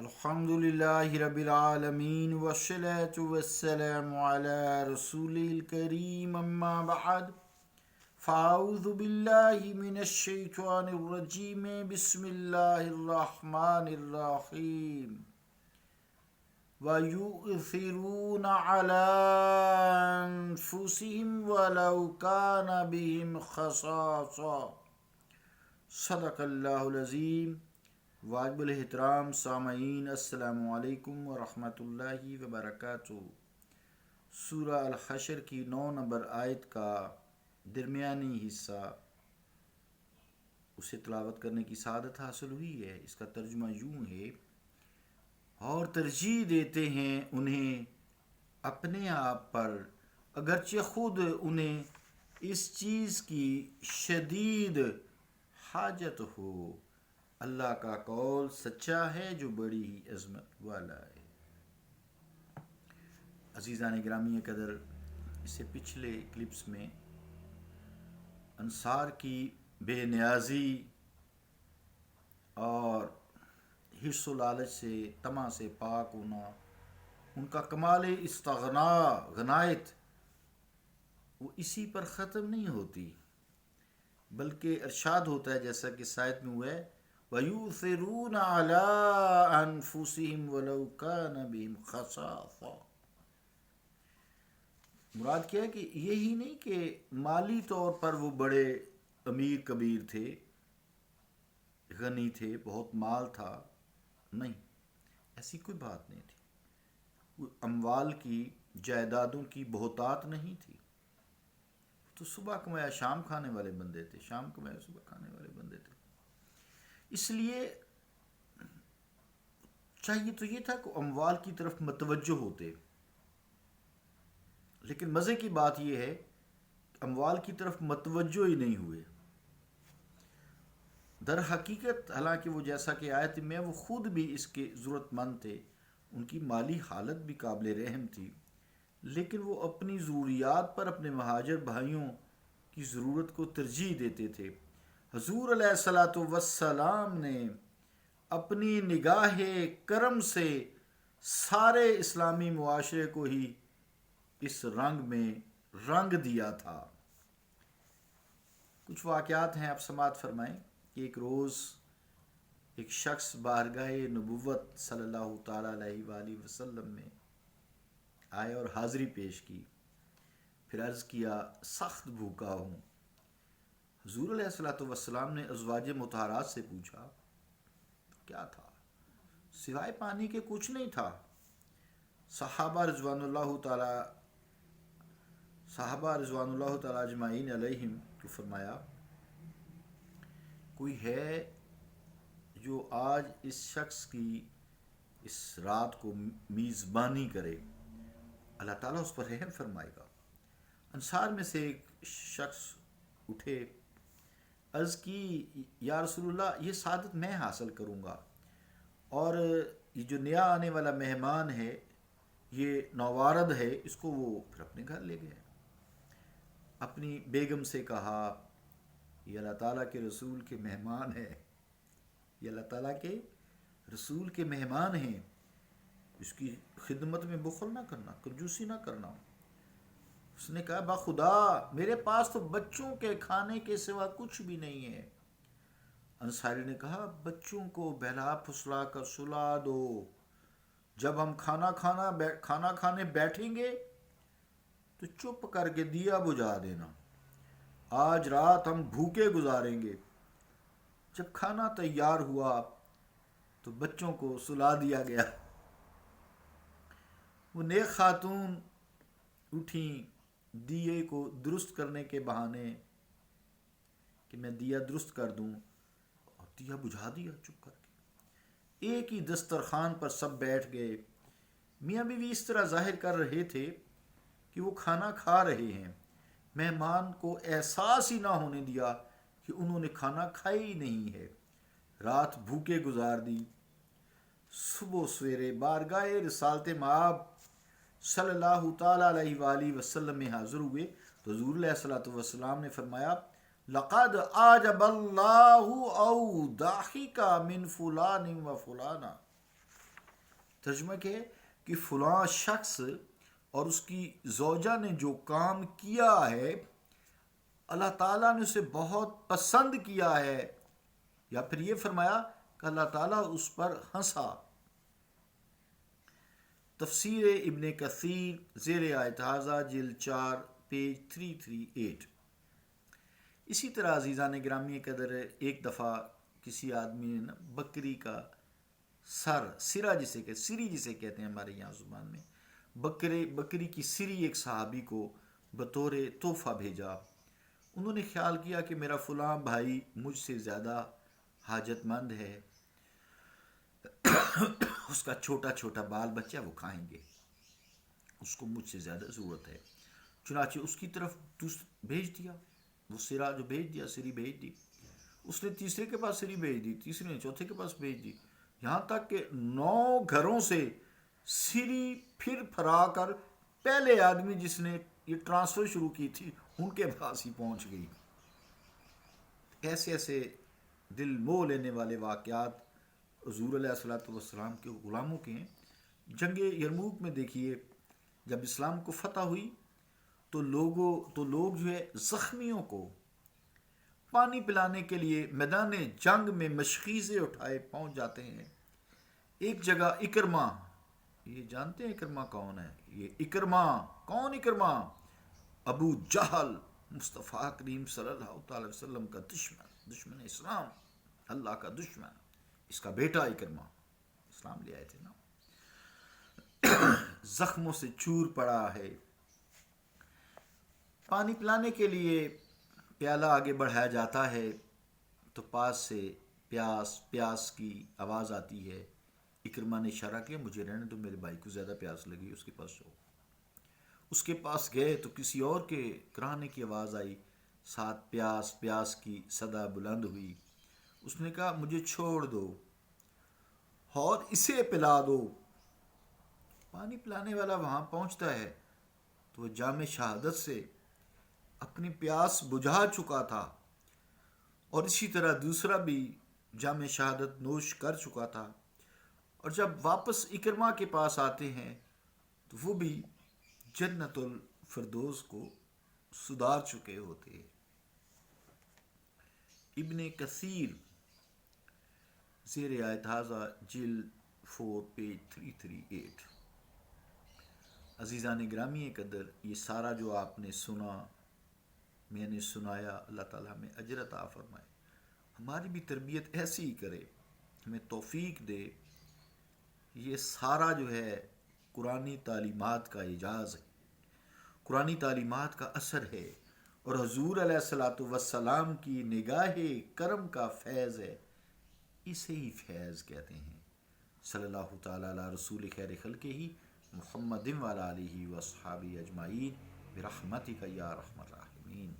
الحمدللہ رب العالمین والصلاة والسلام علی رسول الکریم اما بعد فاعوذ باللہ من الشیطان الرجیم بسم اللہ الرحمن الرحیم وَيُؤْثِرُونَ عَلَىٰ أَنفُسِهِمْ وَلَوْ كَانَ بِهِمْ خَصَاصَةٌ صدق اللہ العظیم۔ واجب الاحترام سامعین، السلام علیکم ورحمۃ اللہ وبرکاتہ۔ سورہ الحشر کی 9 نمبر آیت کا درمیانی حصہ، اسے تلاوت کرنے کی سعادت حاصل ہوئی ہے۔ اس کا ترجمہ یوں ہے: اور ترجیح دیتے ہیں انہیں اپنے آپ پر اگرچہ خود انہیں اس چیز کی شدید حاجت ہو۔ اللہ کا قول سچا ہے جو بڑی ہی عظمت والا ہے۔ عزیزان گرامی قدر، اس سے پچھلے کلپس میں انصار کی بے نیازی اور حرص و لالچ سے، طمع سے پاک ہونا، ان کا کمال استغنا، غنایت، وہ اسی پر ختم نہیں ہوتی، بلکہ ارشاد ہوتا ہے جیسا کہ آیت میں ہوا ہے: وَيُؤْثِرُونَ عَلَىٰ أَنفُسِهِمْ وَلَوْ كَانَ بِهِمْ خَصَاصَةٌ۔ مراد کیا ہے کہ یہی نہیں کہ مالی طور پر وہ بڑے امیر کبیر تھے، غنی تھے، بہت مال تھا، نہیں، ایسی کوئی بات نہیں تھی۔ اموال کی، جائیدادوں کی بہتات نہیں تھی، تو صبح کمایا شام کھانے والے بندے تھے، شام کمایا صبح کھانے والے بندے تھے۔ اس لیے چاہیے تو یہ تھا کہ اموال کی طرف متوجہ ہوتے، لیکن مزے کی بات یہ ہے کہ اموال کی طرف متوجہ ہی نہیں ہوئے۔ در حقیقت حالانکہ وہ جیسا کہ آیت میں وہ خود بھی اس کے ضرورت مند تھے، ان کی مالی حالت بھی قابل رحم تھی، لیکن وہ اپنی ضروریات پر اپنے مہاجر بھائیوں کی ضرورت کو ترجیح دیتے تھے۔ حضور علیہ الصلاۃ والسلام نے اپنی نگاہ کرم سے سارے اسلامی معاشرے کو ہی اس رنگ میں رنگ دیا تھا۔ کچھ واقعات ہیں، آپ سماعت فرمائیں کہ ایک روز ایک شخص بارگاہ نبوت صلی اللہ تعالیٰ علیہ وآلہ وسلم میں آئے اور حاضری پیش کی، پھر عرض کیا سخت بھوکا ہوں۔ حضور علیہ الصلوۃ والسلام نے ازواج مطہرات سے پوچھا کیا تھا؟ سوائے پانی کے کچھ نہیں تھا۔ صحابہ رضوان اللہ تعالیٰ اجمعین علیہم کو فرمایا کوئی ہے جو آج اس شخص کی اس رات کو میزبانی کرے، اللہ تعالیٰ اس پر رحم فرمائے گا۔ انصار میں سے ایک شخص اٹھے، عرض کی یا رسول اللہ، یہ سعادت میں حاصل کروں گا، اور یہ جو نیا آنے والا مہمان ہے، یہ نوارد ہے، اس کو وہ پھر اپنے گھر لے گئے۔ اپنی بیگم سے کہا یہ اللہ تعالیٰ کے رسول کے مہمان ہیں، یہ اللہ تعالیٰ کے رسول کے مہمان ہیں، اس کی خدمت میں بخل نہ کرنا، کنجوسی نہ کرنا۔ اس نے کہا بخدا میرے پاس تو بچوں کے کھانے کے سوا کچھ بھی نہیں ہے۔ انصاری نے کہا بچوں کو بہلا پھسلا کر سلا دو، جب ہم کھانا کھانے بیٹھیں گے تو چپ کر کے دیا بجھا دینا، آج رات ہم بھوکے گزاریں گے۔ جب کھانا تیار ہوا تو بچوں کو سلا دیا گیا۔ وہ نیک خاتون اٹھیں دیے کو درست کرنے کے بہانے کہ میں دیا درست کر دوں، اور دیا بجھا دیا چپ کر کے۔ ایک ہی دسترخوان پر سب بیٹھ گئے۔ میاں بیوی اس طرح ظاہر کر رہے تھے کہ وہ کھانا کھا رہے ہیں، مہمان کو احساس ہی نہ ہونے دیا کہ انہوں نے کھانا کھایا ہی نہیں ہے۔ رات بھوکے گزار دی۔ صبح سویرے بارگاہ رسالت مآب صلی اللہ تعالیٰ علیہ وآلہ وسلم میں حاضر ہوئے تو حضور علیہ الصلوۃ والسلام نے فرمایا لقد اعجب اللہ او ضاحک من فلان و فلانا۔ ترجمہ کیا ہے کہ فلاں شخص اور اس کی زوجہ نے جو کام کیا ہے اللہ تعالیٰ نے اسے بہت پسند کیا ہے، یا پھر یہ فرمایا کہ اللہ تعالیٰ اس پر ہنسا۔ تفسیر ابن کثیر زیر آیت ہاذا جلد 4 پیج 338۔ اسی طرح عزیزان گرامی قدر ایک دفعہ کسی آدمی نے بکری کا سرا سری جسے کہتے ہیں ہمارے یہاں زبان میں، بکری کی سری ایک صحابی کو بطور تحفہ بھیجا۔ انہوں نے خیال کیا کہ میرا فلاں بھائی مجھ سے زیادہ حاجت مند ہے، اس کا چھوٹا چھوٹا بال بچہ وہ کھائیں گے، اس کو مجھ سے زیادہ ضرورت ہے۔ چنانچہ اس کی طرف بھیج دیا، وہ سرا جو بھیج دیا، سری بھیج دی۔ اس نے تیسرے کے پاس سری بھیج دی، تیسرے نے چوتھے کے پاس بھیج دی، یہاں تک کہ 9 گھروں سے سری پھر پھرا کر پہلے آدمی جس نے یہ ٹرانسفر شروع کی تھی ان کے پاس ہی پہنچ گئی۔ ایسے ایسے دل موہ لینے والے واقعات حضور علیہ الصلوۃ والسلام کے غلاموں کے ہیں۔ جنگ یرموک میں دیکھیے جب اسلام کو فتح ہوئی تو لوگ جو ہے زخمیوں کو پانی پلانے کے لیے میدان جنگ میں مشخیزیں اٹھائے پہنچ جاتے ہیں۔ ایک جگہ اکرما، یہ جانتے ہیں اکرما کون ہے؟ یہ کون اکرما؟ ابو جہل، مصطفیٰ کریم صلی اللہ تعالی وسلم کا دشمن اسلام، اللہ کا دشمن، اس کا بیٹا اکرما اسلام لے آئے تھے نا۔ زخموں سے چور پڑا ہے۔ پانی پلانے کے لیے پیالہ آگے بڑھایا جاتا ہے تو پاس سے پیاس کی آواز آتی ہے۔ اکرما نے اشارہ کیا مجھے رہنے دو، میرے بھائی کو زیادہ پیاس لگی، اس کے پاس جاؤ۔ اس کے پاس گئے تو کسی اور کے کراہنے کی آواز آئی، ساتھ پیاس کی صدا بلند ہوئی۔ اس نے کہا مجھے چھوڑ دو اور اسے پلا دو۔ پانی پلانے والا وہاں پہنچتا ہے تو وہ جام شہادت سے اپنی پیاس بجھا چکا تھا، اور اسی طرح دوسرا بھی جام شہادت نوش کر چکا تھا، اور جب واپس اکرما کے پاس آتے ہیں تو وہ بھی جنت الفردوس کو سدھار چکے ہوتے ہیں۔ ابن کثیر زیر آیت ہاذا جلد 4 پیج 338۔ عزیزان گرامی قدر یہ سارا جو آپ نے سنا، میں نے سنایا، اللہ تعالیٰ ہمیں اجر عطا فرمائے، ہماری بھی تربیت ایسی ہی کرے، ہمیں توفیق دے۔ یہ سارا جو ہے قرآنی تعلیمات کا اعجاز ہے، قرآنی تعلیمات کا اثر ہے، اور حضور علیہ الصلوۃ والسلام کی نگاہ کرم کا فیض ہے، اسے ہی فیض کہتے ہیں۔ صلی اللہ تعالیٰ علی رسول خیر خلقہ محمد وعلی آلہ واصحابہ اجمعین برحمتک یا ارحم الراحمین۔